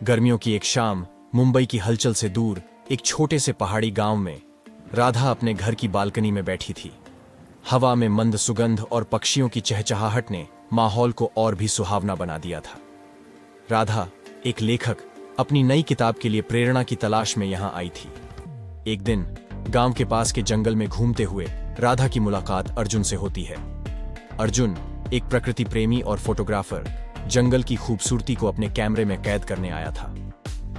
गर्मियों की एक शाम मुंबई की हलचल से दूर एक छोटे से पहाड़ी गांव में राधा अपने घर की बालकनी में बैठी थी। हवा में मंद सुगंध और पक्षियों की चहचहाहट ने माहौल को और भी सुहावना बना दिया था। राधा, एक लेखक, अपनी नई किताब के लिए प्रेरणा की तलाश में यहां आई थी। एक दिन गांव के पास के जंगल में घूमते हुए राधा की मुलाकात अर्जुन से होती है। अर्जुन, एक प्रकृति प्रेमी और फोटोग्राफर, जंगल की खूबसूरती को अपने कैमरे में कैद करने आया था।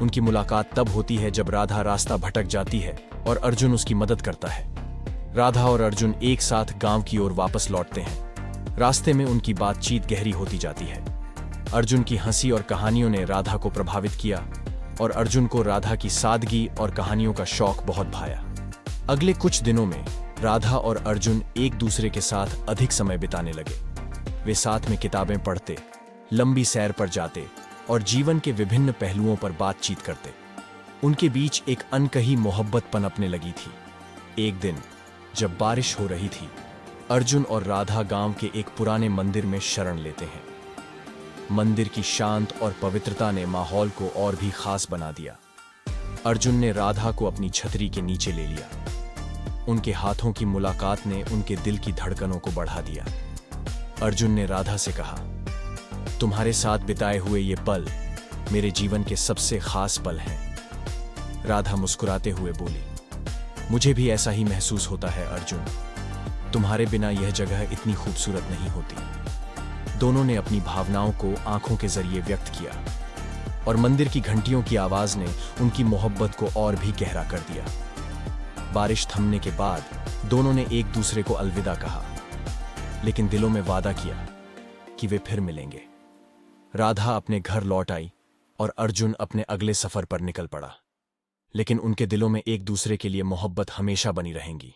उनकी मुलाकात तब होती है जब राधा रास्ता भटक जाती है और अर्जुन उसकी मदद करता है। राधा और अर्जुन एक साथ गांव की ओर वापस लौटते हैं। रास्ते में उनकी बातचीत गहरी होती जाती है। अर्जुन की हंसी और कहानियों ने राधा को प्रभावित किया और अर्जुन को राधा की सादगी और कहानियों का शौक बहुत भाया। अगले कुछ दिनों में राधा और अर्जुन एक दूसरे के साथ अधिक समय बिताने लगे। वे साथ में किताबें पढ़ते, लंबी सैर पर जाते और जीवन के विभिन्न पहलुओं पर बातचीत करते। उनके बीच एक अनकही मोहब्बत पनपने लगी थी। एक दिन जब बारिश हो रही थी, अर्जुन और राधा गांव के एक पुराने मंदिर में शरण लेते हैं। मंदिर की शांत और पवित्रता ने माहौल को और भी खास बना दिया। अर्जुन ने राधा को अपनी छतरी के नीचे ले लिया। उनके हाथों की मुलाकात ने उनके दिल की धड़कनों को बढ़ा दिया। अर्जुन ने राधा से कहा, तुम्हारे साथ बिताए हुए ये पल मेरे जीवन के सबसे खास पल हैं। राधा मुस्कुराते हुए बोली, मुझे भी ऐसा ही महसूस होता है अर्जुन। तुम्हारे बिना यह जगह इतनी खूबसूरत नहीं होती। दोनों ने अपनी भावनाओं को आंखों के जरिए व्यक्त किया और मंदिर की घंटियों की आवाज ने उनकी मोहब्बत को और भी गहरा कर दिया। बारिश थमने के बाद दोनों ने एक दूसरे को अलविदा कहा, लेकिन दिलों में वादा किया कि वे फिर मिलेंगे। राधा अपने घर लौट आई और अर्जुन अपने अगले सफर पर निकल पड़ा, लेकिन उनके दिलों में एक दूसरे के लिए मोहब्बत हमेशा बनी रहेंगी।